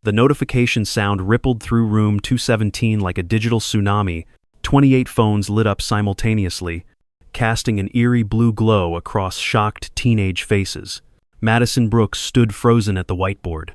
The notification sound rippled through room 217 like a digital tsunami. 28 phones lit up simultaneously, casting an eerie blue glow across shocked teenage faces. Madison Brooks stood frozen at the whiteboard,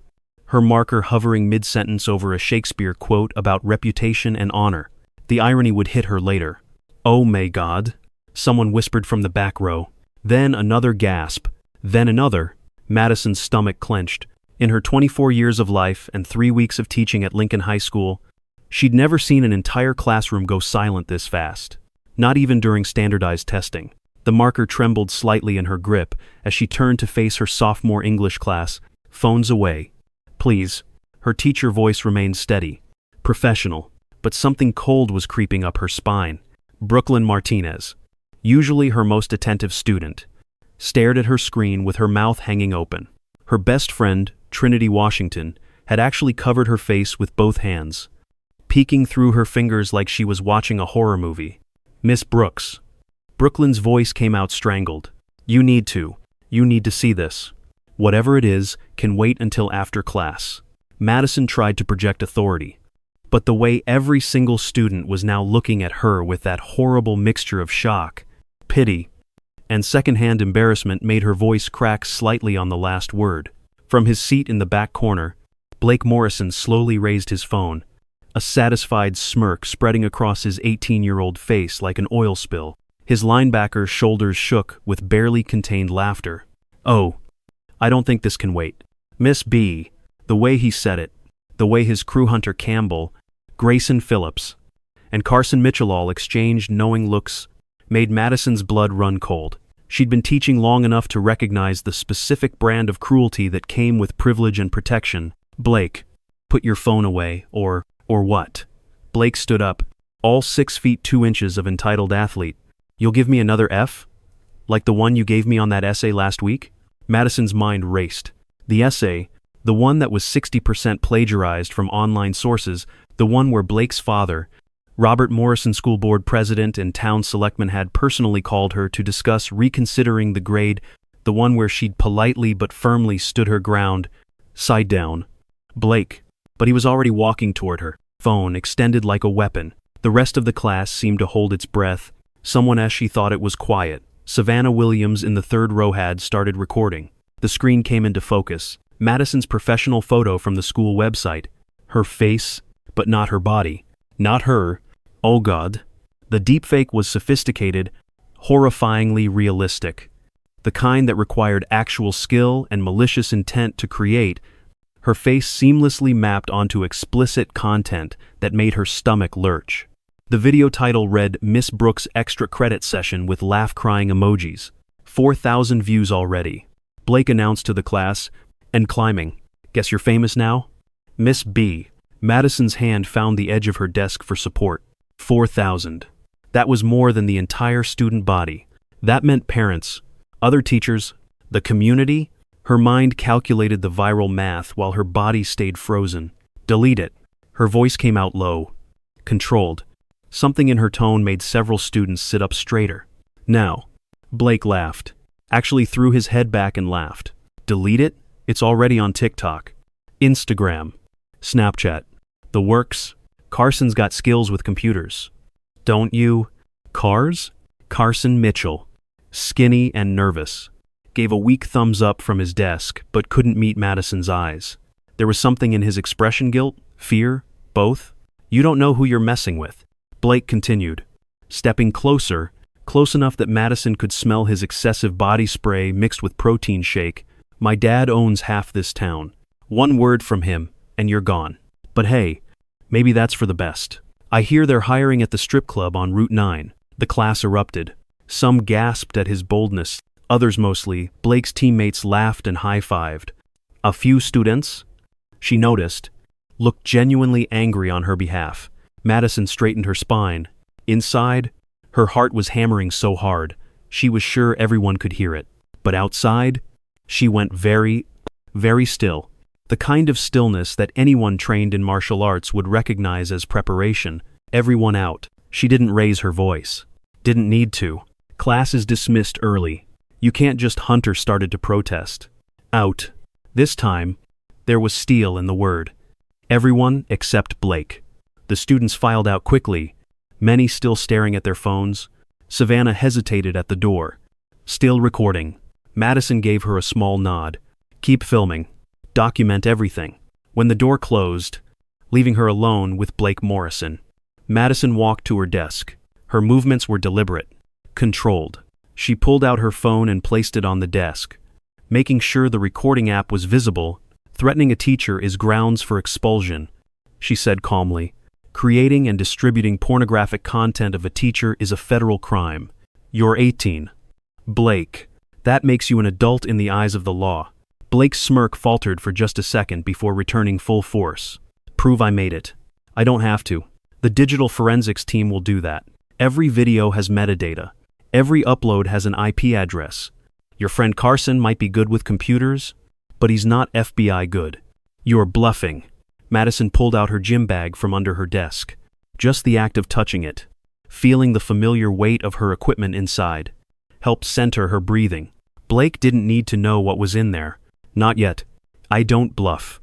her marker hovering mid-sentence over a Shakespeare quote about reputation and honor. The irony would hit her later. "Oh my God," someone whispered from the back row. Then another gasp. Then another. Madison's stomach clenched. In her 24 years of life and 3 weeks of teaching at Lincoln High School, she'd never seen an entire classroom go silent this fast. Not even during standardized testing. The marker trembled slightly in her grip as she turned to face her sophomore English class. "Phones away. Please." Her teacher voice remained steady, professional, but something cold was creeping up her spine. Brooklyn Martinez, usually her most attentive student, stared at her screen with her mouth hanging open. Her best friend, Trinity Washington, had actually covered her face with both hands, peeking through her fingers like she was watching a horror movie. "Miss Brooks." Brooklyn's voice came out strangled. You need to see this. Whatever it is can wait until after class." Madison tried to project authority, but the way every single student was now looking at her with that horrible mixture of shock, pity, and secondhand embarrassment made her voice crack slightly on the last word. From his seat in the back corner, Blake Morrison slowly raised his phone, a satisfied smirk spreading across his 18-year-old face like an oil spill. His linebacker's shoulders shook with barely contained laughter. "Oh, I don't think this can wait. Miss B." The way he said it, the way his crew hunter Campbell, Grayson Phillips, and Carson Mitchell all exchanged knowing looks, made Madison's blood run cold. She'd been teaching long enough to recognize the specific brand of cruelty that came with privilege and protection. "Blake, put your phone away, or what?" Blake stood up, all 6 feet 2 inches of entitled athlete. "You'll give me another F? Like the one you gave me on that essay last week?" Madison's mind raced. The essay, the one that was 60% plagiarized from online sources, the one where Blake's father, Robert Morrison School Board President and town selectman, had personally called her to discuss reconsidering the grade, the one where she'd politely but firmly stood her ground, side down. Blake. But he was already walking toward her, phone extended like a weapon. The rest of the class seemed to hold its breath. Someone, as she thought it was quiet, Savannah Williams in the third row, had started recording. The screen came into focus. Madison's professional photo from the school website. Her face, but not her body. Not her. Oh God. The deepfake was sophisticated, horrifyingly realistic. The kind that required actual skill and malicious intent to create. Her face seamlessly mapped onto explicit content that made her stomach lurch. The video title read "Miss Brooks Extra Credit Session" with laugh-crying emojis. 4,000 views already. Blake announced to the class, and climbing. "Guess you're famous now?" Miss B. Madison's hand found the edge of her desk for support. 4,000. That was more than the entire student body. That meant parents, other teachers, the community. Her mind calculated the viral math while her body stayed frozen. "Delete it." Her voice came out low, controlled. Something in her tone made several students sit up straighter. "Now." Blake laughed, actually threw his head back and laughed. "Delete it? It's already on TikTok, Instagram, Snapchat. The works. Carson's got skills with computers. Don't you?" Cars? Carson Mitchell, skinny and nervous, gave a weak thumbs up from his desk but couldn't meet Madison's eyes. There was something in his expression, guilt, fear, both. "You don't know who you're messing with," Blake continued, stepping closer, close enough that Madison could smell his excessive body spray mixed with protein shake. "My dad owns half this town. One word from him, and you're gone. But hey, maybe that's for the best. I hear they're hiring at the strip club on Route 9. The class erupted. Some gasped at his boldness, others, mostly Blake's teammates, laughed and high-fived. A few students, she noticed, looked genuinely angry on her behalf. Madison straightened her spine. Inside, her heart was hammering so hard, she was sure everyone could hear it. But outside, she went very, very still. The kind of stillness that anyone trained in martial arts would recognize as preparation. Everyone out. She didn't raise her voice. Didn't need to. Class is dismissed early. You can't just. Hunter started to protest. Out. This time, there was steel in the word. Everyone except Blake. The students filed out quickly, many still staring at their phones. Savannah hesitated at the door. Still recording. Madison gave her a small nod. Keep filming. Document everything. When the door closed, leaving her alone with Blake Morrison, Madison walked to her desk. Her movements were deliberate, controlled. She pulled out her phone and placed it on the desk, making sure the recording app was visible. Threatening a teacher is grounds for expulsion, she said calmly. Creating and distributing pornographic content of a teacher is a federal crime. You're 18. Blake. That makes you an adult in the eyes of the law. Blake's smirk faltered for just a second before returning full force. Prove I made it. I don't have to. The digital forensics team will do that. Every video has metadata. Every upload has an IP address. Your friend Carson might be good with computers, but he's not FBI good. You're bluffing. Madison pulled out her gym bag from under her desk. Just the act of touching it, feeling the familiar weight of her equipment inside, helped center her breathing. Blake didn't need to know what was in there. Not yet. I don't bluff.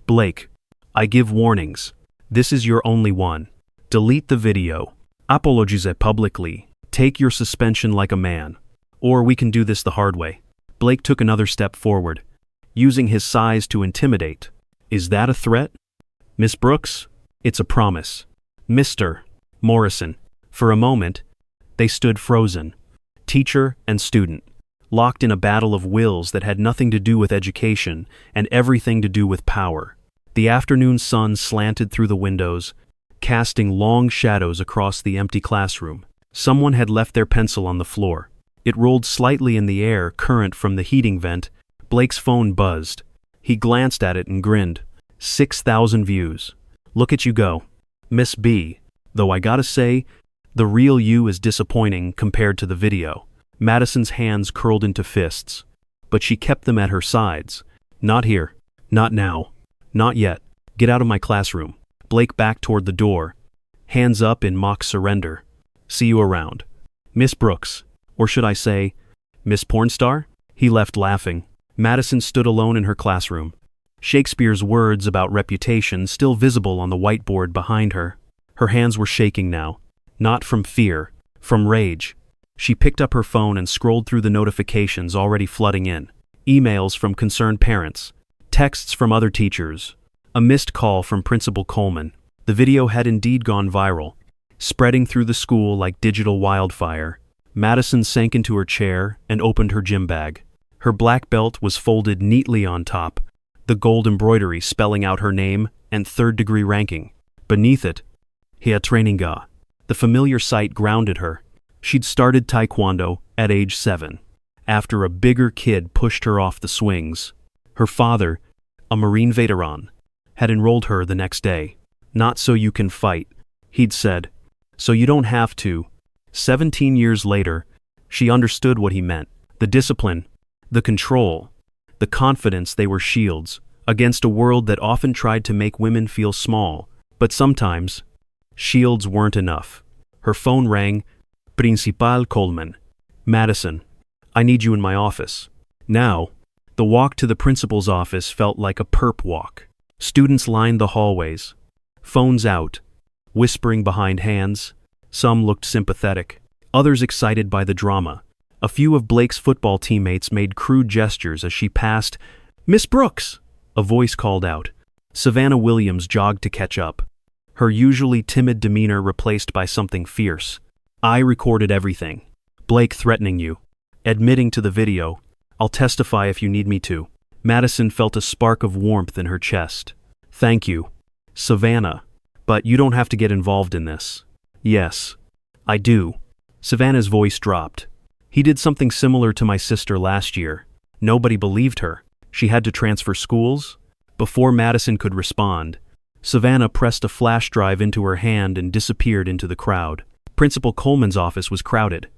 Blake, I give warnings. This is your only one. Delete the video. Apologize publicly. Take your suspension like a man. Or we can do this the hard way. Blake took another step forward, using his size to intimidate. Is that a threat? Miss Brooks, it's a promise. Mr. Morrison. For a moment, they stood frozen, teacher and student, locked in a battle of wills that had nothing to do with education and everything to do with power. The afternoon sun slanted through the windows, casting long shadows across the empty classroom. Someone had left their pencil on the floor. It rolled slightly in the air, current from the heating vent. Blake's phone buzzed. He glanced at it and grinned. 6,000 views. Look at you go. Miss B. Though I gotta say, the real you is disappointing compared to the video. Madison's hands curled into fists, but she kept them at her sides. Not here. Not now. Not yet. Get out of my classroom. Blake backed toward the door, hands up in mock surrender. See you around. Miss Brooks, or should I say, Miss Pornstar? He left laughing. Madison stood alone in her classroom, Shakespeare's words about reputation still visible on the whiteboard behind her. Her hands were shaking now, not from fear, from rage. She picked up her phone and scrolled through the notifications already flooding in. Emails from concerned parents, texts from other teachers, a missed call from Principal Coleman. The video had indeed gone viral, spreading through the school like digital wildfire. Madison sank into her chair and opened her gym bag. Her black belt was folded neatly on top, the gold embroidery spelling out her name and third-degree ranking. Beneath it, Hea Training Ga. The familiar sight grounded her. She'd started Taekwondo at age 7, after a bigger kid pushed her off the swings. Her father, a Marine veteran, had enrolled her the next day. Not so you can fight, he'd said. So you don't have to. 17 years later, she understood what he meant. The discipline, the control, the confidence, they were shields against a world that often tried to make women feel small. But sometimes, shields weren't enough. Her phone rang. Principal Coleman. Madison, I need you in my office. Now, the walk to the principal's office felt like a perp walk. Students lined the hallways, phones out, whispering behind hands. Some looked sympathetic, others excited by the drama. A few of Blake's football teammates made crude gestures as she passed. Miss Brooks! A voice called out. Savannah Williams jogged to catch up, her usually timid demeanor replaced by something fierce. I recorded everything. Blake threatening you. Admitting to the video. I'll testify if you need me to. Madison felt a spark of warmth in her chest. Thank you, Savannah. But you don't have to get involved in this. Yes, I do. Savannah's voice dropped. He did something similar to my sister last year. Nobody believed her. She had to transfer schools. Before Madison could respond, Savannah pressed a flash drive into her hand and disappeared into the crowd. Principal Coleman's office was crowded.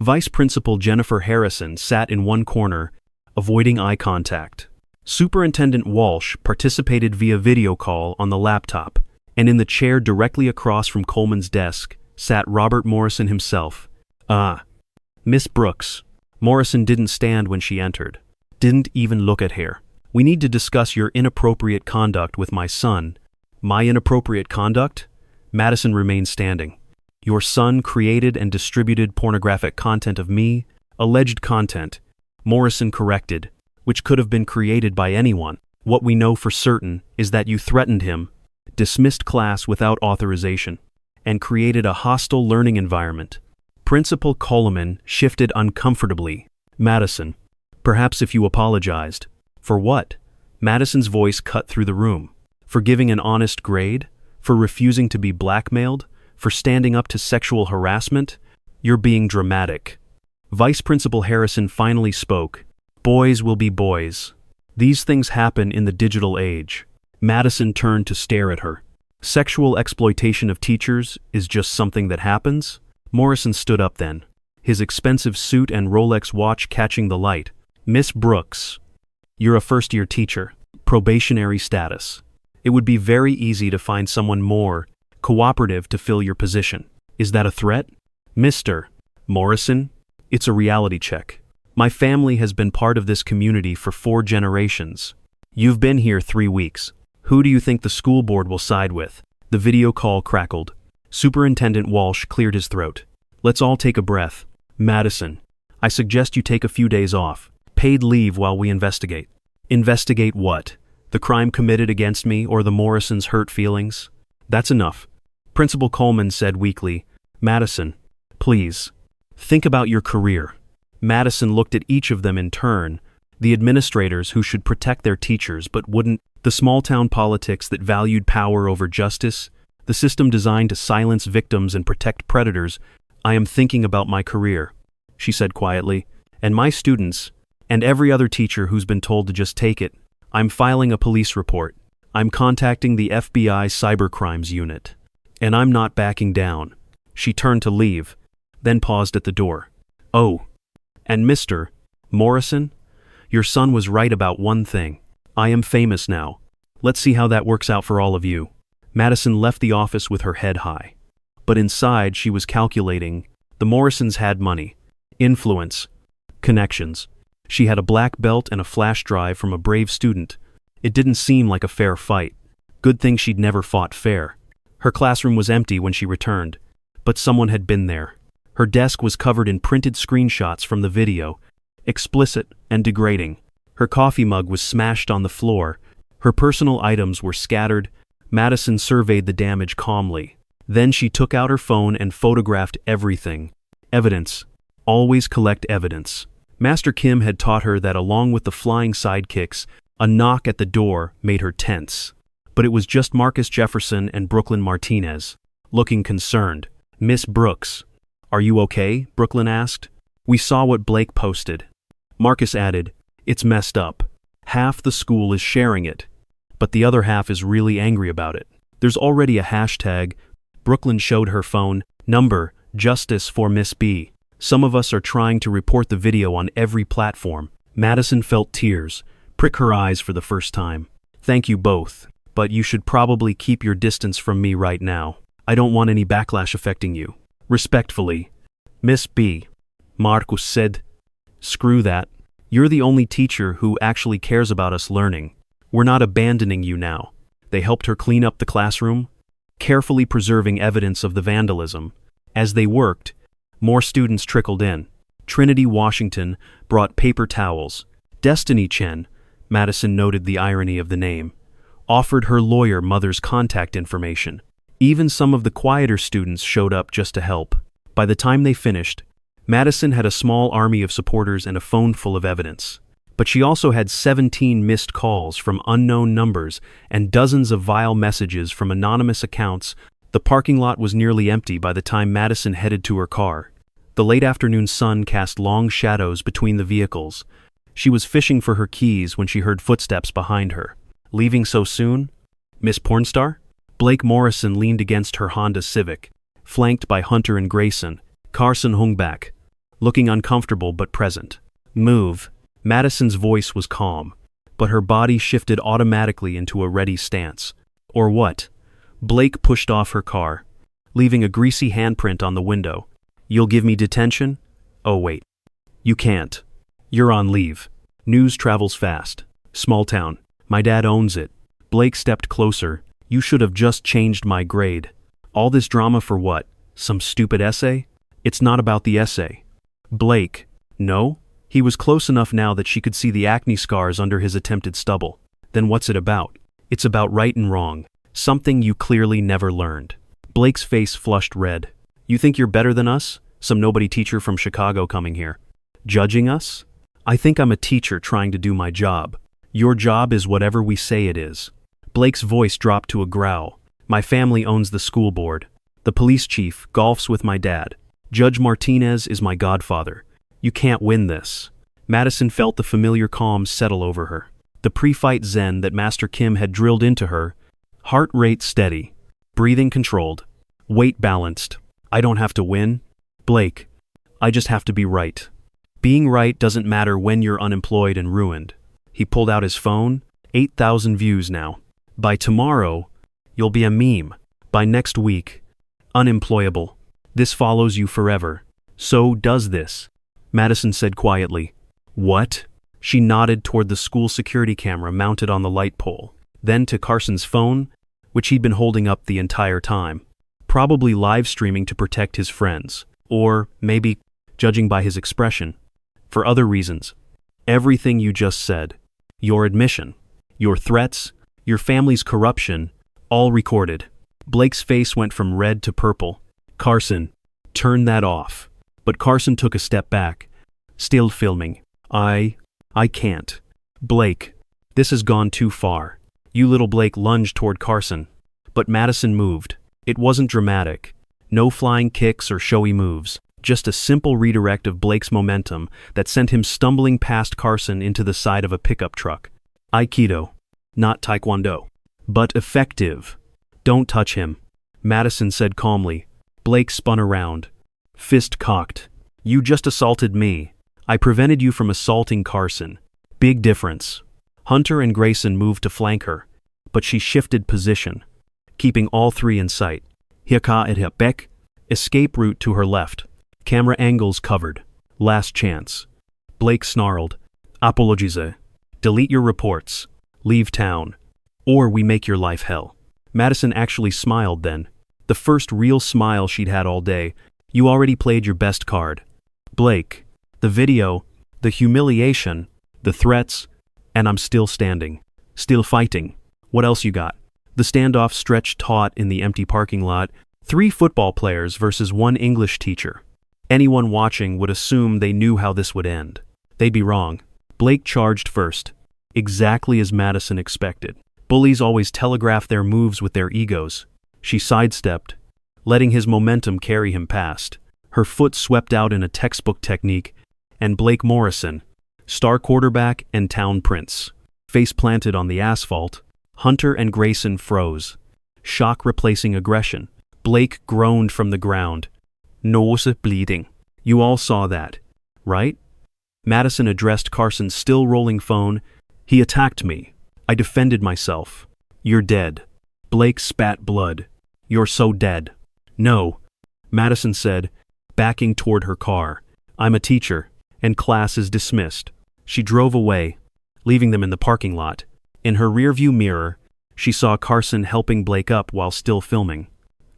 Vice Principal Jennifer Harrison sat in one corner, avoiding eye contact. Superintendent Walsh participated via video call on the laptop, and in the chair directly across from Coleman's desk sat Robert Morrison himself. Miss Brooks. Morrison didn't stand when she entered. Didn't even look at her. We need to discuss your inappropriate conduct with my son, My inappropriate conduct? Madison remained standing. Your son created and distributed pornographic content of me, alleged content. Morrison corrected, which could have been created by anyone. What we know for certain is that you threatened him, dismissed class without authorization, and created a hostile learning environment. Principal Coleman shifted uncomfortably. Madison, perhaps if you apologized. For what? Madison's voice cut through the room. For giving an honest grade? For refusing to be blackmailed? For standing up to sexual harassment? You're being dramatic. Vice Principal Harrison finally spoke. Boys will be boys. These things happen in the digital age. Madison turned to stare at her. Sexual exploitation of teachers is just something that happens? Morrison stood up then, his expensive suit and Rolex watch catching the light. Miss Brooks, you're a first-year teacher, probationary status. It would be very easy to find someone more cooperative to fill your position. Is that a threat? Mr. Morrison, it's a reality check. My family has been part of this community for 4 generations. You've been here 3 weeks. Who do you think the school board will side with? The video call crackled. Superintendent Walsh cleared his throat. Let's all take a breath. Madison, I suggest you take a few days off. Paid leave while we investigate. Investigate what? The crime committed against me or the Morrisons' hurt feelings? That's enough. Principal Coleman said weakly. Madison, please, think about your career. Madison looked at each of them in turn. The administrators who should protect their teachers but wouldn't. The small-town politics that valued power over justice. The system designed to silence victims and protect predators. I am thinking about my career, she said quietly, and my students, and every other teacher who's been told to just take it. I'm filing a police report. I'm contacting the FBI Cybercrimes Unit. And I'm not backing down. She turned to leave, then paused at the door. Oh, and Mr. Morrison, your son was right about one thing. I am famous now. Let's see how that works out for all of you. Madison left the office with her head high. But inside she was calculating. The Morrisons had money, influence, connections. She had a black belt and a flash drive from a brave student. It didn't seem like a fair fight. Good thing she'd never fought fair. Her classroom was empty when she returned, but someone had been there. Her desk was covered in printed screenshots from the video, explicit and degrading. Her coffee mug was smashed on the floor. Her personal items were scattered. Madison surveyed the damage calmly. Then she took out her phone and photographed everything. Evidence. Always collect evidence. Master Kim had taught her that along with the flying sidekicks, a knock at the door made her tense. But it was just Marcus Jefferson and Brooklyn Martinez, looking concerned. Miss Brooks, are you okay? Brooklyn asked. We saw what Blake posted. Marcus added, it's messed up. Half the school is sharing it, but the other half is really angry about it. There's already a hashtag. Brooklyn showed her phone, number, Justice for Miss B. Some of us are trying to report the video on every platform. Madison felt tears prick her eyes for the first time. Thank you both, but you should probably keep your distance from me right now. I don't want any backlash affecting you. Respectfully, Miss B. Marcus said. Screw that. You're the only teacher who actually cares about us learning. We're not abandoning you now. They helped her clean up the classroom, carefully preserving evidence of the vandalism. As they worked, more students trickled in. Trinity Washington brought paper towels. Destiny Chen, Madison noted the irony of the name, offered her lawyer mother's contact information. Even some of the quieter students showed up just to help. By the time they finished, Madison had a small army of supporters and a phone full of evidence. But she also had 17 missed calls from unknown numbers and dozens of vile messages from anonymous accounts. The parking lot was nearly empty by the time Madison headed to her car. The late afternoon sun cast long shadows between the vehicles. She was fishing for her keys when she heard footsteps behind her. Leaving so soon? Miss Pornstar? Blake Morrison leaned against her Honda Civic, flanked by Hunter and Grayson. Carson hung back, looking uncomfortable but present. Move. Madison's voice was calm, but her body shifted automatically into a ready stance. Or what? Blake pushed off her car, leaving a greasy handprint on the window. You'll give me detention? Oh wait. You can't. You're on leave. News travels fast. Small town. My dad owns it. Blake stepped closer. You should have just changed my grade. All this drama for what? Some stupid essay? It's not about the essay. Blake. No? He was close enough now that she could see the acne scars under his attempted stubble. Then what's it about? It's about right and wrong. Something you clearly never learned. Blake's face flushed red. You think you're better than us? Some nobody teacher from Chicago coming here. Judging us? I think I'm a teacher trying to do my job. Your job is whatever we say it is. Blake's voice dropped to a growl. My family owns the school board. The police chief golfs with my dad. Judge Martinez is my godfather. You can't win this. Madison felt the familiar calm settle over her. The pre-fight zen that Master Kim had drilled into her. Heart rate steady. Breathing controlled. Weight balanced. I don't have to win. Blake. I just have to be right. Being right doesn't matter when you're unemployed and ruined. He pulled out his phone. 8,000 views now. By tomorrow, you'll be a meme. By next week, unemployable. This follows you forever. So does this. Madison said quietly. What? She nodded toward the school security camera mounted on the light pole, then to Carson's phone, which he'd been holding up the entire time, probably live streaming to protect his friends, or maybe, judging by his expression, for other reasons. Everything you just said, your admission, your threats, your family's corruption, all recorded. Blake's face went from red to purple. Carson, turn that off. But Carson took a step back. Still filming. I can't. Blake, this has gone too far. You little Blake lunged toward Carson. But Madison moved. It wasn't dramatic. No flying kicks or showy moves. Just a simple redirect of Blake's momentum that sent him stumbling past Carson into the side of a pickup truck. Aikido. Not Taekwondo. But effective. Don't touch him. Madison said calmly. Blake spun around. Fist cocked. You just assaulted me. I prevented you from assaulting Carson. Big difference. Hunter and Grayson moved to flank her, but she shifted position, keeping all three in sight. Hika et Hepek. Escape route to her left. Camera angles covered. Last chance. Blake snarled. Apologize. Delete your reports. Leave town. Or we make your life hell. Madison actually smiled then. The first real smile she'd had all day. You already played your best card. Blake. The video. The humiliation. The threats. And I'm still standing. Still fighting. What else you got? The standoff stretched taut in the empty parking lot. 3 football players versus 1 English teacher. Anyone watching would assume they knew how this would end. They'd be wrong. Blake charged first. Exactly as Madison expected. Bullies always telegraph their moves with their egos. She sidestepped, letting his momentum carry him past. Her foot swept out in a textbook technique, and Blake Morrison, star quarterback and town prince, face planted on the asphalt. Hunter and Grayson froze, shock replacing aggression. Blake groaned from the ground. Nose bleeding. You all saw that, right? Madison addressed Carson's still rolling phone. He attacked me. I defended myself. You're dead. Blake spat blood. You're so dead. No, Madison said, backing toward her car. I'm a teacher, and class is dismissed. She drove away, leaving them in the parking lot. In her rearview mirror, she saw Carson helping Blake up while still filming.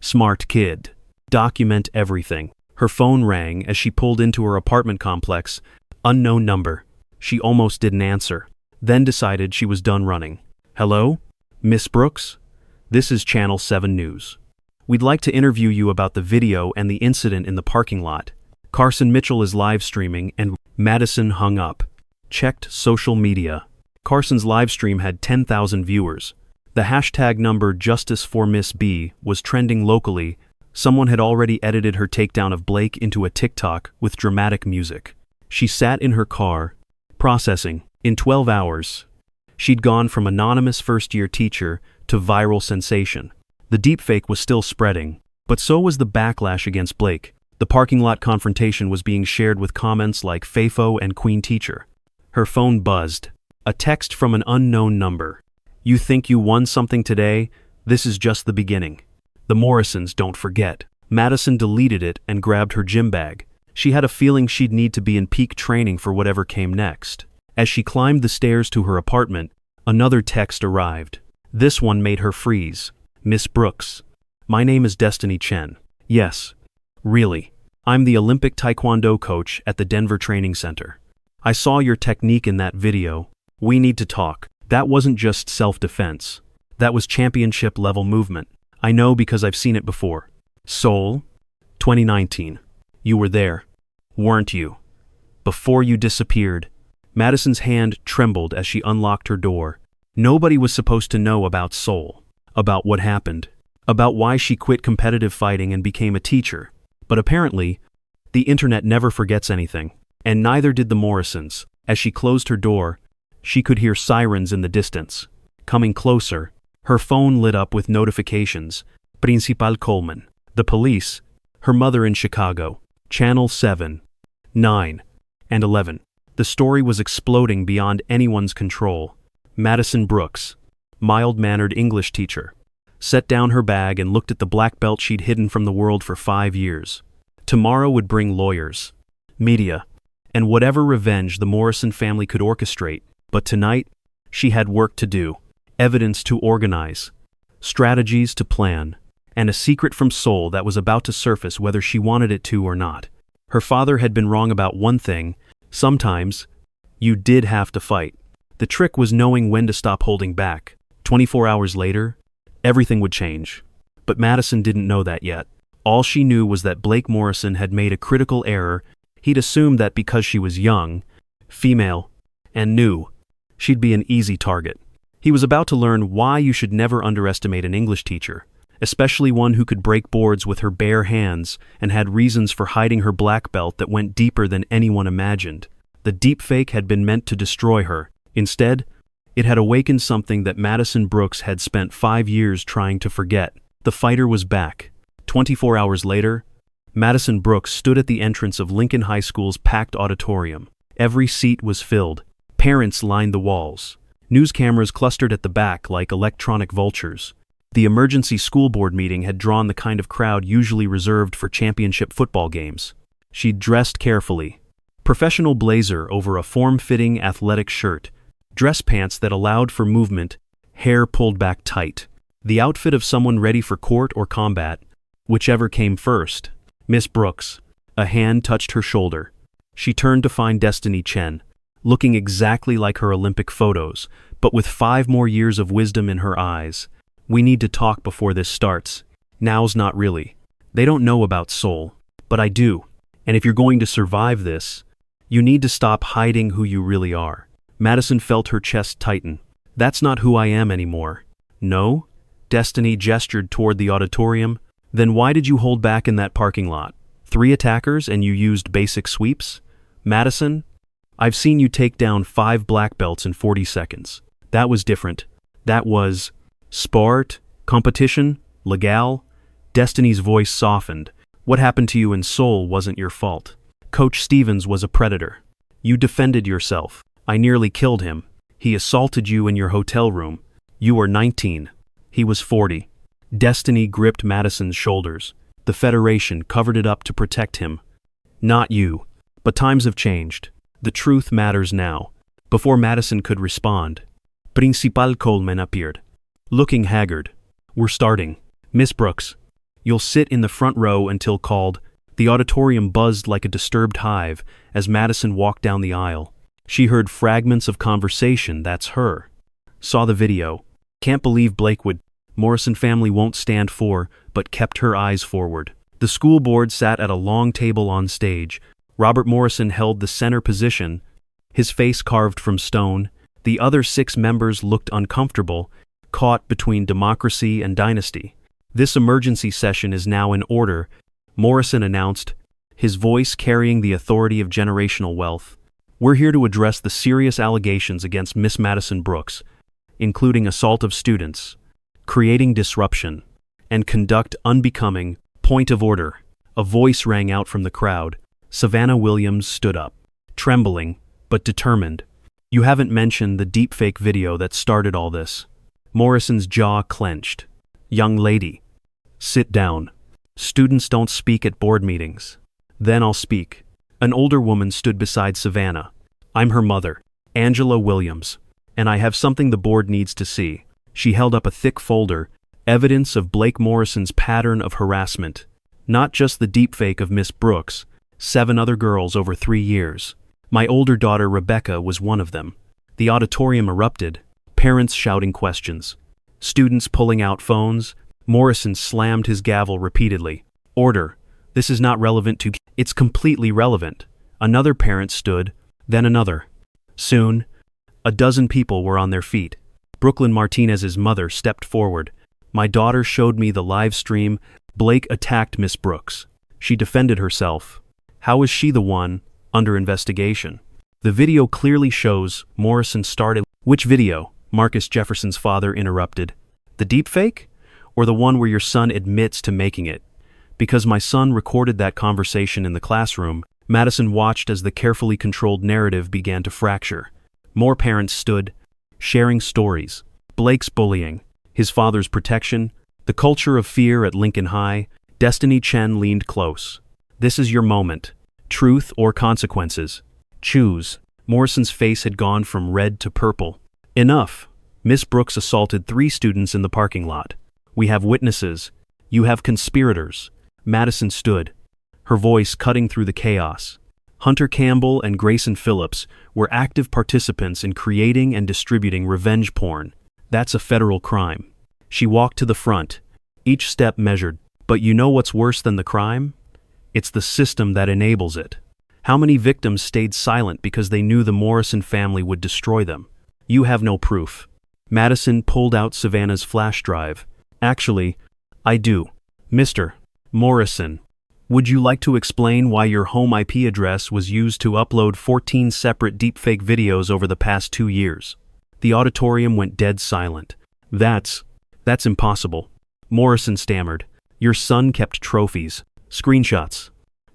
Smart kid. Document everything. Her phone rang as she pulled into her apartment complex. Unknown number. She almost didn't answer, then decided she was done running. Hello? Miss Brooks? This is Channel 7 News. We'd like to interview you about the video and the incident in the parking lot. Carson Mitchell is live streaming and Madison hung up. Checked social media. Carson's live stream had 10,000 viewers. The hashtag number Justice for Miss B was trending locally. Someone had already edited her takedown of Blake into a TikTok with dramatic music. She sat in her car, processing. In 12 hours, she'd gone from anonymous first-year teacher to viral sensation. The deepfake was still spreading, but so was the backlash against Blake. The parking lot confrontation was being shared with comments like FAFO and Queen Teacher. Her phone buzzed. A text from an unknown number. You think you won something today? This is just the beginning. The Morrisons don't forget. Madison deleted it and grabbed her gym bag. She had a feeling she'd need to be in peak training for whatever came next. As she climbed the stairs to her apartment, another text arrived. This one made her freeze. Miss Brooks. My name is Destiny Chen. Yes, really. I'm the Olympic Taekwondo coach at the Denver Training Center. I saw your technique in that video. We need to talk. That wasn't just self-defense. That was championship-level movement. I know because I've seen it before. Seoul, 2019. You were there, weren't you? Before you disappeared. Madison's hand trembled as she unlocked her door. Nobody was supposed to know about Seoul, about what happened, about why she quit competitive fighting and became a teacher. But apparently, the internet never forgets anything, and neither did the Morrisons. As she closed her door, she could hear sirens in the distance. Coming closer, her phone lit up with notifications. Principal Coleman, the police, her mother in Chicago, Channel 7, 9, and 11. The story was exploding beyond anyone's control. Madison Brooks, mild-mannered English teacher, set down her bag and looked at the black belt she'd hidden from the world for 5 years. Tomorrow would bring lawyers, media, and whatever revenge the Morrison family could orchestrate. But tonight, she had work to do, evidence to organize, strategies to plan, and a secret from Seoul that was about to surface whether she wanted it to or not. Her father had been wrong about one thing. Sometimes, you did have to fight. The trick was knowing when to stop holding back. 24 hours later, everything would change. But Madison didn't know that yet. All she knew was that Blake Morrison had made a critical error. He'd assumed that because she was young, female, and new, she'd be an easy target. He was about to learn why you should never underestimate an English teacher, especially one who could break boards with her bare hands and had reasons for hiding her black belt that went deeper than anyone imagined. The deepfake had been meant to destroy her. Instead, it had awakened something that Madison Brooks had spent 5 years trying to forget. The fighter was back. 24 hours later, Madison Brooks stood at the entrance of Lincoln High School's packed auditorium. Every seat was filled. Parents lined the walls. News cameras clustered at the back like electronic vultures. The emergency school board meeting had drawn the kind of crowd usually reserved for championship football games. She'd dressed carefully. Professional blazer over a form-fitting athletic shirt, dress pants that allowed for movement, hair pulled back tight. The outfit of someone ready for court or combat, whichever came first. Miss Brooks. A hand touched her shoulder. She turned to find Destiny Chen, looking exactly like her Olympic photos, but with 5 more years of wisdom in her eyes. We need to talk before this starts. Now's not really. They don't know about Seoul, but I do. And if you're going to survive this, you need to stop hiding who you really are. Madison felt her chest tighten. That's not who I am anymore. No? Destiny gestured toward the auditorium. Then why did you hold back in that parking lot? 3 attackers and you used basic sweeps? Madison, I've seen you take down 5 black belts in 40 seconds. That was different. That was sport, competition, legal. Destiny's voice softened. What happened to you in Seoul wasn't your fault. Coach Stevens was a predator. You defended yourself. I nearly killed him. He assaulted you in your hotel room. You were 19. He was 40. Destiny gripped Madison's shoulders. The Federation covered it up to protect him. Not you. But times have changed. The truth matters now. Before Madison could respond, Principal Coleman appeared, looking haggard. We're starting. Miss Brooks, you'll sit in the front row until called. The auditorium buzzed like a disturbed hive as Madison walked down the aisle. She heard fragments of conversation. That's her. Saw the video. Can't believe Blake would. Morrison family won't stand for, but kept her eyes forward. The school board sat at a long table on stage. Robert Morrison held the center position, his face carved from stone. The other 6 members looked uncomfortable, caught between democracy and dynasty. This emergency session is now in order, Morrison announced, his voice carrying the authority of generational wealth. We're here to address the serious allegations against Miss Madison Brooks, including assault of students, creating disruption, and conduct unbecoming. Point of order. A voice rang out from the crowd. Savannah Williams stood up, trembling, but determined. You haven't mentioned the deepfake video that started all this. Morrison's jaw clenched. Young lady, sit down. Students don't speak at board meetings. Then I'll speak. An older woman stood beside Savannah. I'm her mother, Angela Williams, and I have something the board needs to see. She held up a thick folder, Evidence of Blake Morrison's pattern of harassment. Not just the deepfake of Miss Brooks, 7 other girls over 3 years. My older daughter Rebecca was one of them. The auditorium erupted, parents shouting questions, students pulling out phones. Morrison slammed his gavel repeatedly. Order. This is not relevant to... It's completely relevant. Another parent stood, then another. Soon, a dozen people were on their feet. Brooklyn Martinez's mother stepped forward. My daughter showed me the live stream. Blake attacked Miss Brooks. She defended herself. How is she the one under investigation? The video clearly shows Morrison started. Which video? Marcus Jefferson's father interrupted. The deepfake? Or the one where your son admits to making it? Because my son recorded that conversation in the classroom, Madison watched as the carefully controlled narrative began to fracture. More parents stood, sharing stories. Blake's bullying, his father's protection, the culture of fear at Lincoln High. Destiny Chen leaned close. This is your moment. Truth or consequences. Choose. Morrison's face had gone from red to purple. Enough. Miss Brooks assaulted 3 students in the parking lot. We have witnesses. You have conspirators. Madison stood, her voice cutting through the chaos. Hunter Campbell and Grayson Phillips were active participants in creating and distributing revenge porn. That's a federal crime. She walked to the front, each step measured. But you know what's worse than the crime? It's the system that enables it. How many victims stayed silent because they knew the Morrison family would destroy them? You have no proof. Madison pulled out Savannah's flash drive. Actually, I do. Mr. Morrison, would you like to explain why your home IP address was used to upload 14 separate deepfake videos over the past 2 years? The auditorium went dead silent. That's impossible. Morrison stammered. Your son kept trophies, screenshots,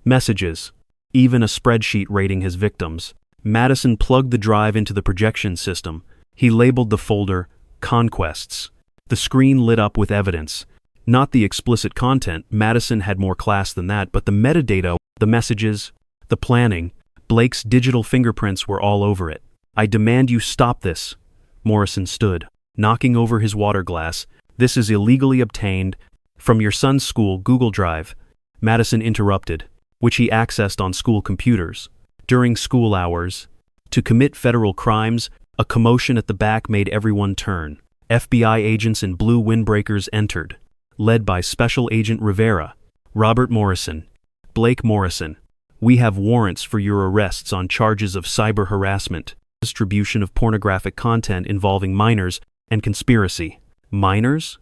messages, even a spreadsheet rating his victims. Madison plugged the drive into the projection system. He labeled the folder Conquests. The screen lit up with evidence. Not the explicit content, Madison had more class than that, but the metadata, the messages, the planning. Blake's digital fingerprints were all over it. I demand you stop this. Morrison stood, knocking over his water glass. This is illegally obtained from your son's school Google Drive. Madison interrupted, which he accessed on school computers. During school hours, to commit federal crimes. A commotion at the back made everyone turn. FBI agents in blue windbreakers entered, led by Special Agent Rivera. Robert Morrison. Blake Morrison. We have warrants for your arrests on charges of cyber harassment, distribution of pornographic content involving minors, and conspiracy. Minors?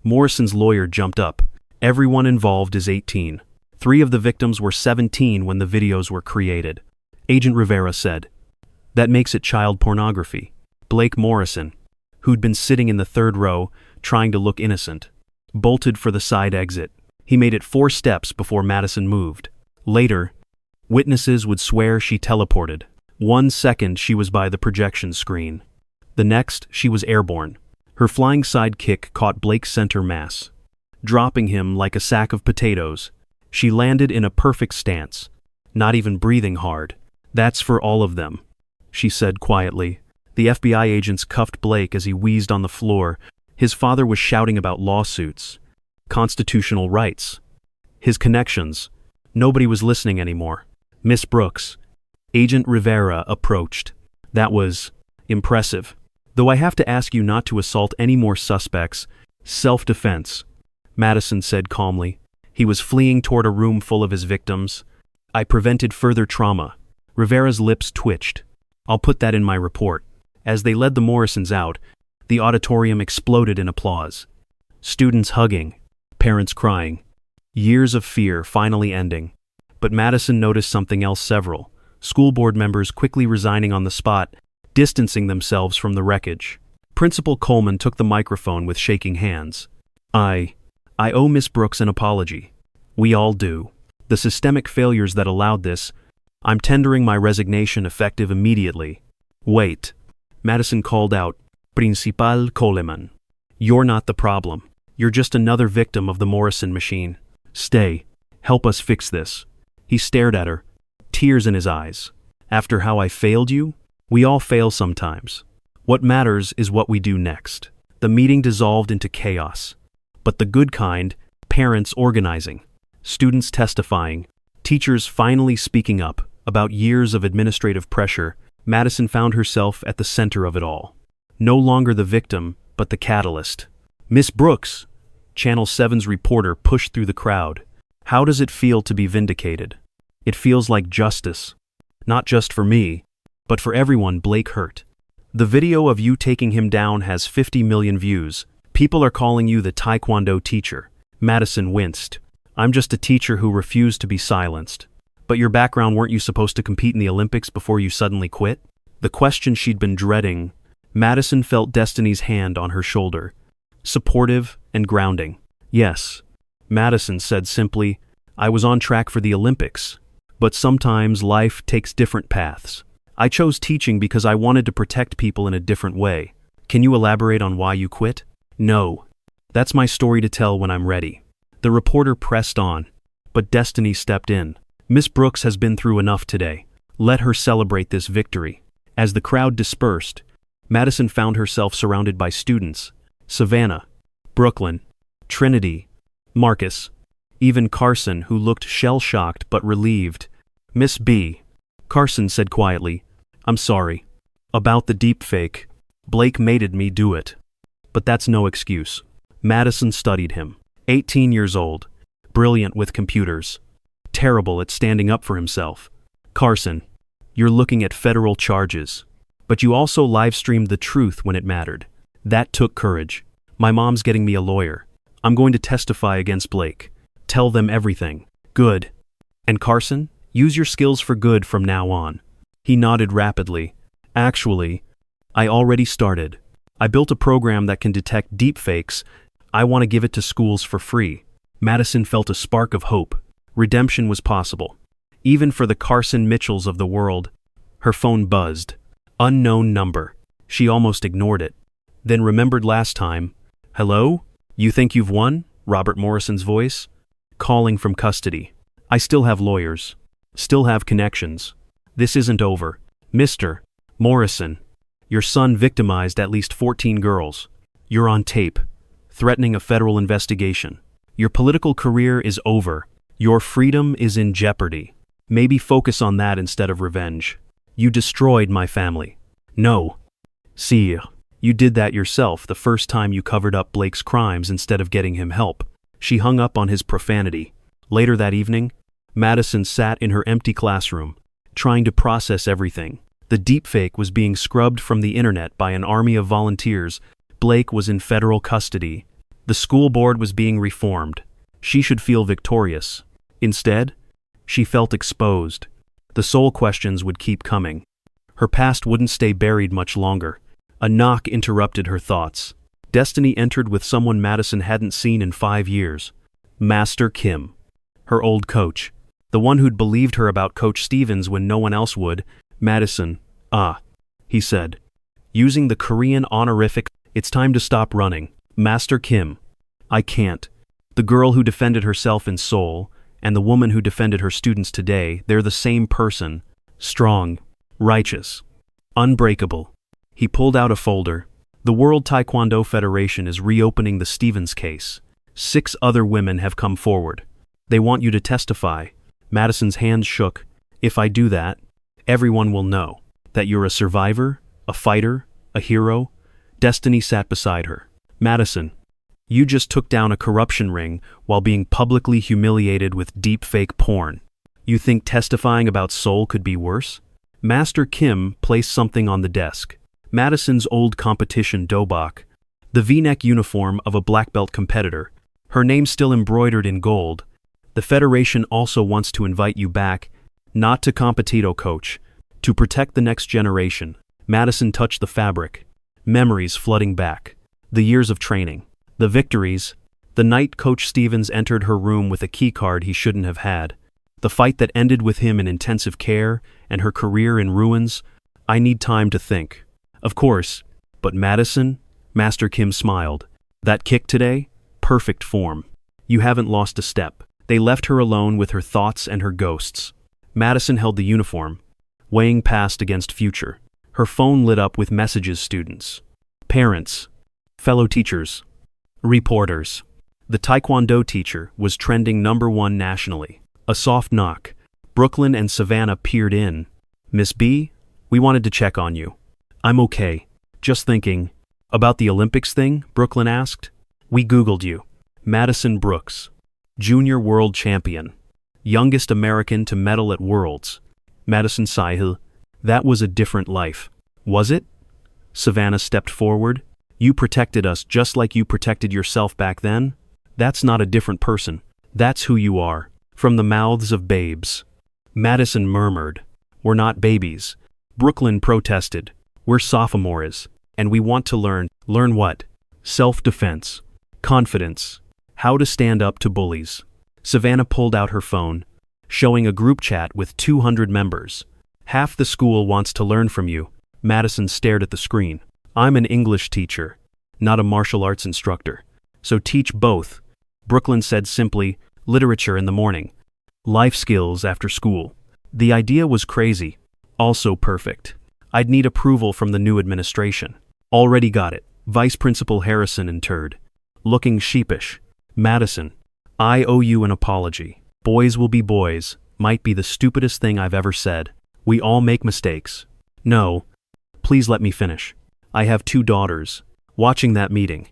Morrison's lawyer jumped up. Everyone involved is 18. 3 of the victims were 17 when the videos were created. Agent Rivera said. That makes it child pornography. Blake Morrison, who'd been sitting in the 3rd row, trying to look innocent, bolted for the side exit. He made it 4 steps before Madison moved. Later, witnesses would swear she teleported. 1 second she was by the projection screen. The next, she was airborne. Her flying side kick caught Blake's center mass, dropping him like a sack of potatoes. She landed in a perfect stance, not even breathing hard. That's for all of them, she said quietly. The FBI agents cuffed Blake as he wheezed on the floor. His father was shouting about lawsuits, constitutional rights, his connections. Nobody was listening anymore. Miss Brooks. Agent Rivera approached. That was impressive. Though I have to ask you not to assault any more suspects. Self-defense, Madison said calmly. He was fleeing toward a room full of his victims. I prevented further trauma. Rivera's lips twitched. I'll put that in my report. As they led the Morrisons out, the auditorium exploded in applause. Students hugging, parents crying. Years of fear finally ending. But Madison noticed something else. Several school board members quickly resigning on the spot, distancing themselves from the wreckage. Principal Coleman took the microphone with shaking hands. I owe Miss Brooks an apology. We all do. The systemic failures that allowed this. I'm tendering my resignation effective immediately. Wait. Madison called out, Principal Coleman. You're not the problem. You're just another victim of the Morrison machine. Stay. Help us fix this. He stared at her, tears in his eyes. After how I failed you? We all fail sometimes. What matters is what we do next. The meeting dissolved into chaos. but the good kind, parents organizing, students testifying, teachers finally speaking up. About years of administrative pressure, Madison found herself at the center of it all. No longer the victim, but the catalyst. "Miss Brooks," Channel 7's reporter pushed through the crowd. "How does it feel to be vindicated?" "It feels like justice. Not just for me, but for everyone Blake hurt. The video of you taking him down has 50 million views. People are calling you the Taekwondo teacher." Madison winced. "I'm just a teacher who refused to be silenced." "But your background, weren't you supposed to compete in the Olympics before you suddenly quit?" The question she'd been dreading. Madison felt Destiny's hand on her shoulder, supportive and grounding. "Yes," Madison said simply, "I was on track for the Olympics. But sometimes life takes different paths. I chose teaching because I wanted to protect people in a different way." "Can you elaborate on why you quit?" "No. That's my story to tell when I'm ready." The reporter pressed on, but Destiny stepped in. "Miss Brooks has been through enough today. Let her celebrate this victory." As the crowd dispersed, Madison found herself surrounded by students. Savannah, Brooklyn, Trinity, Marcus, even Carson, who looked shell-shocked but relieved. "Miss B," Carson said quietly, "I'm sorry. About the deepfake. Blake made me do it. But that's no excuse." Madison studied him. 18 years old, brilliant with computers, terrible at standing up for himself. "Carson, you're looking at federal charges. But you also live-streamed the truth when it mattered. That took courage. My mom's getting me a lawyer. I'm going to testify against Blake. Tell them everything." "Good. And Carson, use your skills for good from now on." He nodded rapidly. "Actually, I already started. I built a program that can detect deepfakes. I want to give it to schools for free." Madison felt a spark of hope. Redemption was possible. Even for the Carson Mitchells of the world. Her phone buzzed. Unknown number. She almost ignored it. Then remembered last time. "Hello? You think you've won?" Robert Morrison's voice. Calling from custody. "I still have lawyers. Still have connections. This isn't over. Mr. Morrison, your son victimized at least 14 girls. You're on tape, threatening a federal investigation. Your political career is over. Your freedom is in jeopardy. Maybe focus on that instead of revenge. You destroyed my family." "No. See, you did that yourself the first time you covered up Blake's crimes instead of getting him help." She hung up on his profanity. Later that evening, Madison sat in her empty classroom, trying to process everything. The deepfake was being scrubbed from the internet by an army of volunteers. Blake was in federal custody. The school board was being reformed. She should feel victorious. Instead, she felt exposed. The soul questions would keep coming. Her past wouldn't stay buried much longer. A knock interrupted her thoughts. Destiny entered with someone Madison hadn't seen in 5 years. Master Kim. Her old coach. The one who'd believed her about Coach Stevens when no one else would. "Madison, he said, using the Korean honorific. "It's time to stop running. Master Kim." "I can't. The girl who defended herself in Seoul, and the woman who defended her students today, they're the same person. Strong, righteous, unbreakable." He pulled out a folder. "The World Taekwondo Federation is reopening the Stevens case. 6 other women have come forward. They want you to testify." Madison's hands shook. "If I do that, everyone will know that you're a survivor, a fighter, a hero." Destiny sat beside her. "Madison, you just took down a corruption ring while being publicly humiliated with deepfake porn. You think testifying about Seoul could be worse?" Master Kim placed something on the desk. Madison's old competition dobok, the V-neck uniform of a black belt competitor, her name still embroidered in gold. "The Federation also wants to invite you back, not to competito, coach, to protect the next generation." Madison touched the fabric. Memories flooding back. The years of training. The victories. The night Coach Stevens entered her room with a keycard he shouldn't have had. The fight that ended with him in intensive care and her career in ruins. "I need time to think." "Of course, but Madison," Master Kim smiled. "That kick today? Perfect form. You haven't lost a step." They left her alone with her thoughts and her ghosts. Madison held the uniform, weighing past against future. Her phone lit up with messages: students, parents, fellow teachers, reporters. The Taekwondo teacher was trending #1 nationally. A soft knock. Brooklyn and Savannah peered in. "Miss B, we wanted to check on you." "I'm okay. Just thinking." "About the Olympics thing?" Brooklyn asked. "We Googled you. Madison Brooks. Junior world champion. Youngest American to medal at Worlds." Madison sighed. "That was a different life." "Was it?" Savannah stepped forward. "You protected us just like you protected yourself back then. That's not a different person. That's who you are." From the mouths of babes. Madison murmured. "We're not babies." Brooklyn protested. "We're sophomores, and we want to learn." "Learn what?" "Self-defense. Confidence. How to stand up to bullies." Savannah pulled out her phone, showing a group chat with 200 members. "Half the school wants to learn from you." Madison stared at the screen. "I'm an English teacher, not a martial arts instructor. So teach both." Brooklyn said simply, "Literature in the morning. Life skills after school." The idea was crazy, also perfect. I'd need approval from the new administration. Already got it. Vice Principal Harrison entered, looking sheepish. "Madison, I owe you an apology. Boys will be boys might be the stupidest thing I've ever said. We all make mistakes." "No, please let me finish. I have 2 daughters. Watching that meeting,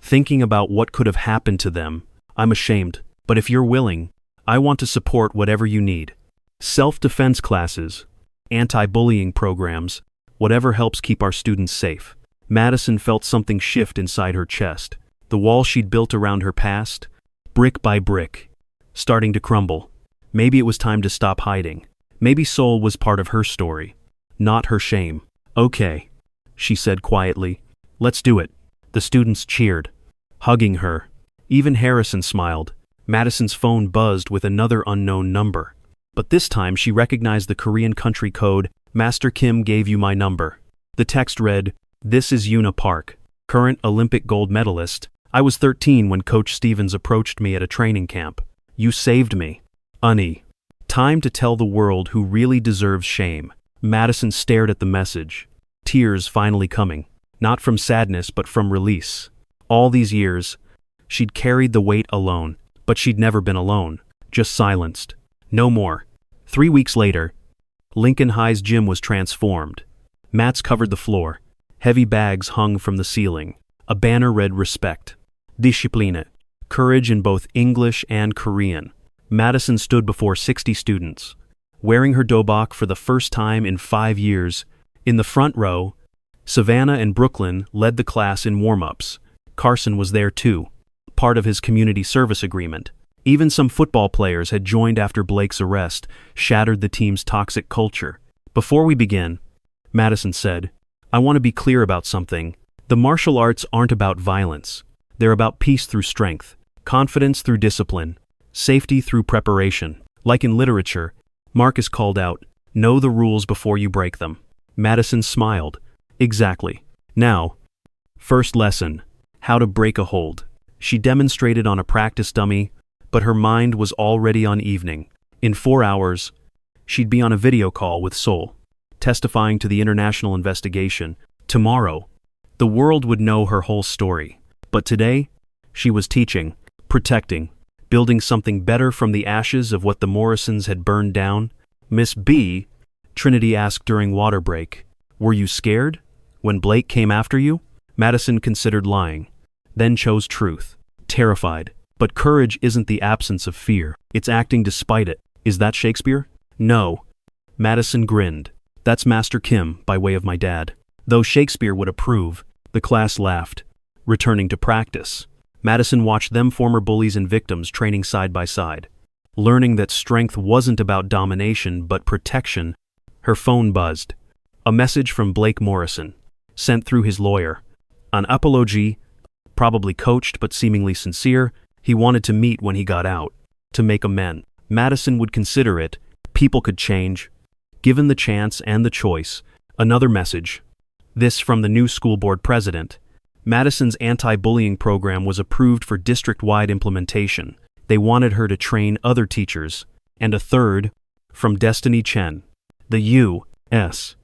thinking about what could have happened to them, I'm ashamed. But if you're willing, I want to support whatever you need. Self-defense classes, anti-bullying programs, whatever helps keep our students safe." Madison felt something shift inside her chest. The wall she'd built around her past, brick by brick, starting to crumble. Maybe it was time to stop hiding. Maybe Seoul was part of her story, not her shame. "Okay," she said quietly. "Let's do it." The students cheered, hugging her. Even Harrison smiled. Madison's phone buzzed with another unknown number. But this time she recognized the Korean country code. "Master Kim gave you my number." The text read, "This is Yuna Park, current Olympic gold medalist. I was 13 when Coach Stevens approached me at a training camp. You saved me. Unnie. Time to tell the world who really deserves shame." Madison stared at the message, tears finally coming, not from sadness but from release. All these years, she'd carried the weight alone, but she'd never been alone, just silenced. No more. 3 weeks later, Lincoln High's gym was transformed. Mats covered the floor, heavy bags hung from the ceiling. A banner read "Respect. Discipline." Courage in both English and Korean. Madison stood before 60 students, wearing her dobok for the first time in 5 years. In the front row, Savannah and Brooklyn led the class in warm-ups. Carson was there too, part of his community service agreement. Even some football players had joined after Blake's arrest, shattered the team's toxic culture. "Before we begin," Madison said, "I want to be clear about something. The martial arts aren't about violence. They're about peace through strength, confidence through discipline, safety through preparation. Like in literature, Marcus called out, 'Know the rules before you break them.'" Madison smiled. "Exactly. Now, first lesson, how to break a hold." She demonstrated on a practice dummy, but her mind was already on evening. In 4 hours, she'd be on a video call with Seoul, testifying to the international investigation. Tomorrow, the world would know her whole story. But today, she was teaching, protecting, building something better from the ashes of what the Morrisons had burned down. "Miss B," Trinity asked during water break, "were you scared when Blake came after you?" Madison considered lying, then chose truth. "Terrified. But courage isn't the absence of fear. It's acting despite it." "Is that Shakespeare?" "No." Madison grinned. "That's Master Kim, by way of my dad." Though Shakespeare would approve, the class laughed, returning to practice. Madison watched them former bullies and victims training side by side. Learning that strength wasn't about domination but protection, her phone buzzed. A message from Blake Morrison, sent through his lawyer. An apology, probably coached but seemingly sincere. He wanted to meet when he got out, to make amends. Madison would consider it. People could change, given the chance and the choice. Another message. This from the new school board president. Madison's anti-bullying program was approved for district-wide implementation. They wanted her to train other teachers. And a third, from Destiny Chen. The U.S.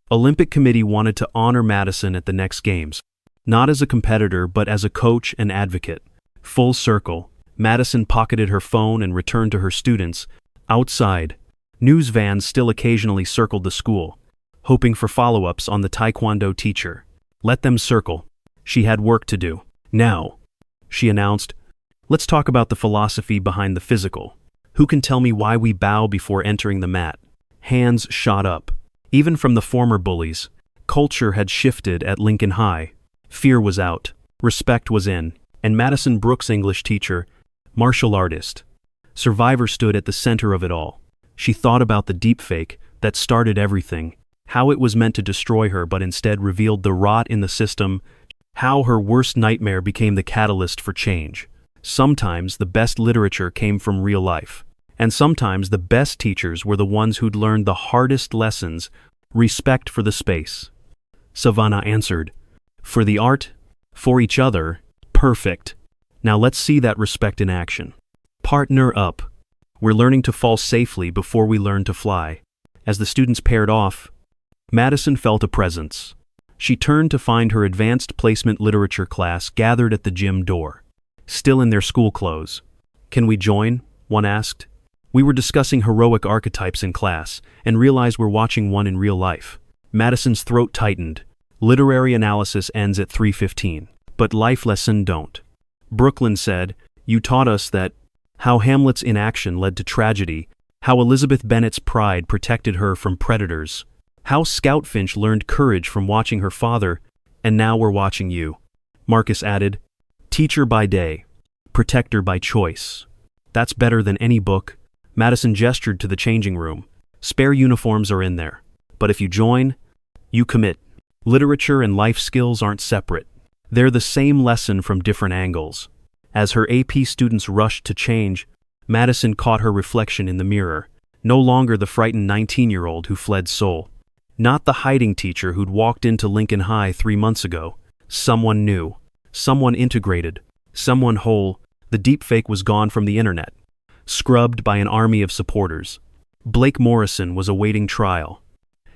Olympic Committee wanted to honor Madison at the next games, not as a competitor but as a coach and advocate. Full circle. Madison pocketed her phone and returned to her students. Outside, news vans still occasionally circled the school, hoping for follow-ups on the Taekwondo teacher. Let them circle. She had work to do. Now, she announced, let's talk about the philosophy behind the physical. Who can tell me why we bow before entering the mat? Hands shot up. Even from the former bullies, culture had shifted at Lincoln High. Fear was out. Respect was in. And Madison Brooks' English teacher, martial artist. Survivor stood at the center of it all. She thought about the deepfake that started everything, how it was meant to destroy her but instead revealed the rot in the system, how her worst nightmare became the catalyst for change. Sometimes the best literature came from real life, and sometimes the best teachers were the ones who'd learned the hardest lessons. Respect for the space. Savannah answered, for the art, for each other, perfect. Now let's see that respect in action. Partner up. We're learning to fall safely before we learn to fly. As the students paired off, Madison felt a presence. She turned to find her advanced placement literature class gathered at the gym door, still in their school clothes. Can we join? One asked. We were discussing heroic archetypes in class and realized we're watching one in real life. Madison's throat tightened. Literary analysis ends at 3:15, but life lesson don't. Brooklyn said, you taught us that how Hamlet's inaction led to tragedy, how Elizabeth Bennet's pride protected her from predators, how Scout Finch learned courage from watching her father, and now we're watching you. Marcus added, teacher by day, protector by choice. That's better than any book. Madison gestured to the changing room. Spare uniforms are in there. But if you join, you commit. Literature and life skills aren't separate. They're the same lesson from different angles. As her AP students rushed to change, Madison caught her reflection in the mirror. No longer the frightened 19-year-old who fled Seoul. Not the hiding teacher who'd walked into Lincoln High 3 months ago. Someone new. Someone integrated. Someone whole. The deepfake was gone from the internet, scrubbed by an army of supporters. Blake Morrison was awaiting trial.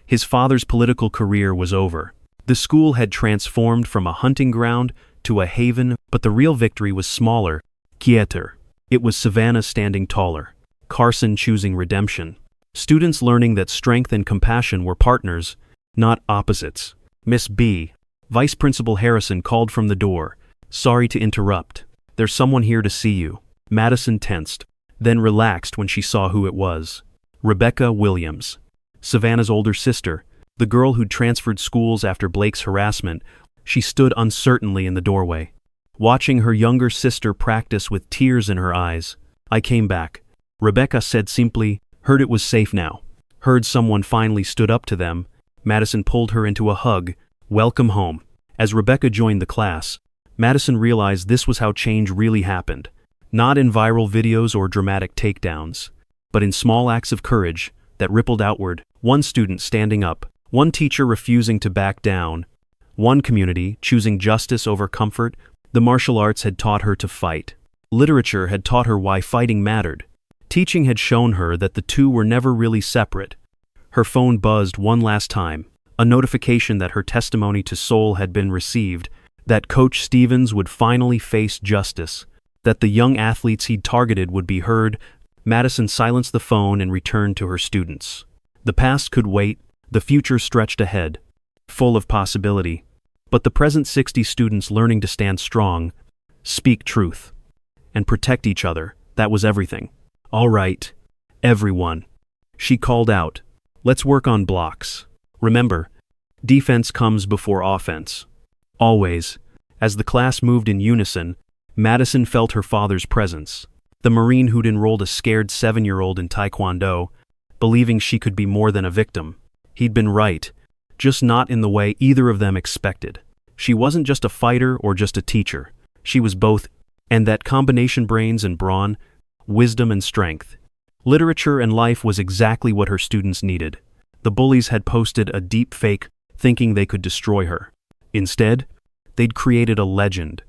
His father's political career was over. The school had transformed from a hunting ground to a haven, but the real victory was smaller, quieter. It was Savannah standing taller, Carson choosing redemption, students learning that strength and compassion were partners, not opposites. Miss B, Vice Principal Harrison called from the door. Sorry to interrupt. There's someone here to see you. Madison tensed, then relaxed when she saw who it was. Rebecca Williams, Savannah's older sister, the girl who'd transferred schools after Blake's harassment. She stood uncertainly in the doorway, watching her younger sister practice with tears in her eyes. I came back. Rebecca said simply, heard it was safe now. Heard someone finally stood up to them. Madison pulled her into a hug. Welcome home. As Rebecca joined the class, Madison realized this was how change really happened. Not in viral videos or dramatic takedowns, but in small acts of courage that rippled outward. One student standing up, one teacher refusing to back down, one community choosing justice over comfort. The martial arts had taught her to fight. Literature had taught her why fighting mattered. Teaching had shown her that the two were never really separate. Her phone buzzed one last time, a notification that her testimony to Seoul had been received, that Coach Stevens would finally face justice, that the young athletes he'd targeted would be heard. Madison silenced the phone and returned to her students. The past could wait, the future stretched ahead, full of possibility. But the present 60 students learning to stand strong, speak truth, and protect each other, that was everything. All right, everyone, she called out. Let's work on blocks. Remember, defense comes before offense. Always. As the class moved in unison, Madison felt her father's presence. The Marine who'd enrolled a scared 7-year-old in Taekwondo, believing she could be more than a victim. He'd been right, just not in the way either of them expected. She wasn't just a fighter or just a teacher. She was both, and that combination brains and brawn, wisdom and strength. Literature and life was exactly what her students needed. The bullies had posted a deep fake, thinking they could destroy her. Instead, they'd created a legend,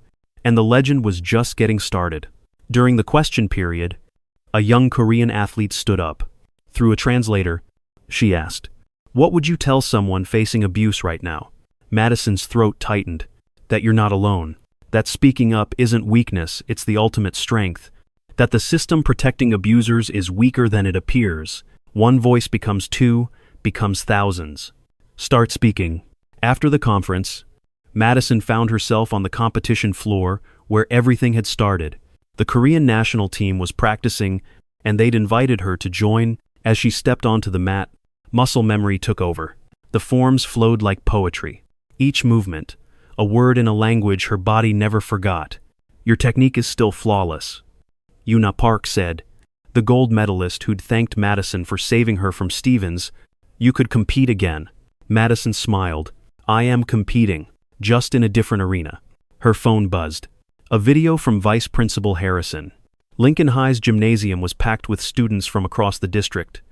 and the legend was just getting started. During the question period, a young Korean athlete stood up. Through a translator, she asked, "What would you tell someone facing abuse right now?" Madison's throat tightened. "That you're not alone. that speaking up isn't weakness, it's the ultimate strength, that the system protecting abusers is weaker than it appears. One voice becomes two, becomes thousands. Start speaking. After the conference, Madison found herself on the competition floor where everything had started. The Korean national team was practicing, and they'd invited her to join. As she stepped onto the mat, muscle memory took over. The forms flowed like poetry. Each movement, a word in a language her body never forgot. Your technique is still flawless, Yuna Park said, the gold medalist who'd thanked Madison for saving her from Stevens. You could compete again. Madison smiled. I am competing, just in a different arena. Her phone buzzed. A video from Vice Principal Harrison. Lincoln High's gymnasium was packed with students from across the district,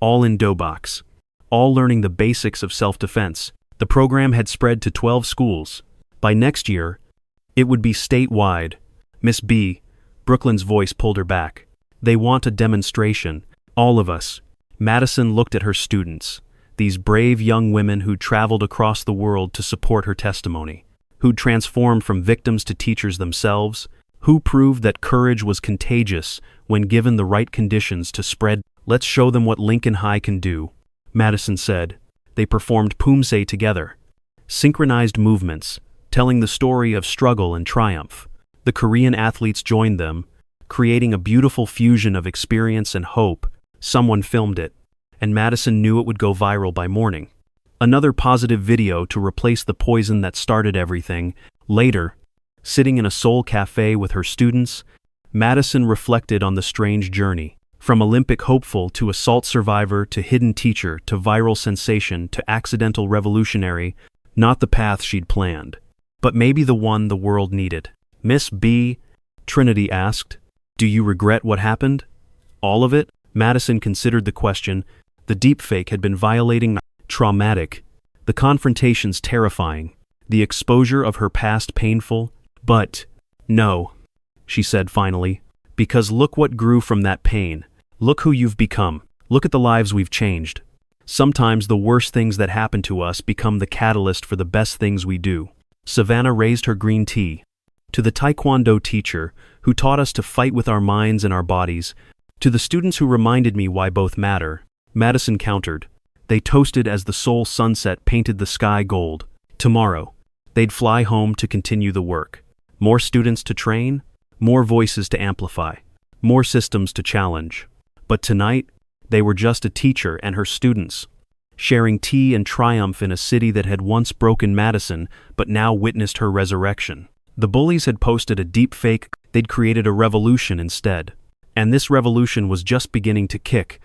all in doughbox, all learning the basics of self-defense. The program had spread to 12 schools. By next year, it would be statewide. Miss B, Brooklyn's voice pulled her back. They want a demonstration. All of us. Madison looked at her students, these brave young women who'd traveled across the world to support her testimony, who'd transformed from victims to teachers themselves, who proved that courage was contagious when given the right conditions to spread. Let's show them what Lincoln High can do, Madison said. They performed Poomsae together. Synchronized movements, telling the story of struggle and triumph. The Korean athletes joined them, creating a beautiful fusion of experience and hope. Someone filmed it, and Madison knew it would go viral by morning. Another positive video to replace the poison that started everything. Later, sitting in a Seoul cafe with her students, Madison reflected on the strange journey. From Olympic hopeful to assault survivor to hidden teacher to viral sensation to accidental revolutionary, not the path she'd planned, but maybe the one the world needed. Miss B, Trinity asked, do you regret what happened? All of it? Madison considered the question. The deepfake had been violating. Traumatic. The confrontations terrifying. The exposure of her past painful. But, no, she said finally, because look what grew from that pain. Look who you've become. Look at the lives we've changed. Sometimes the worst things that happen to us become the catalyst for the best things we do. Savannah raised her green tea. To the Taekwondo teacher who taught us to fight with our minds and our bodies, to the students who reminded me why both matter, Madison countered. They toasted as the Seoul sunset painted the sky gold. Tomorrow, they'd fly home to continue the work. More students to train, more voices to amplify, more systems to challenge. But tonight, they were just a teacher and her students, sharing tea and triumph in a city that had once broken Madison but now witnessed her resurrection. The Bullies had posted a deepfake. They'd created a revolution instead. And this revolution was just beginning to kick.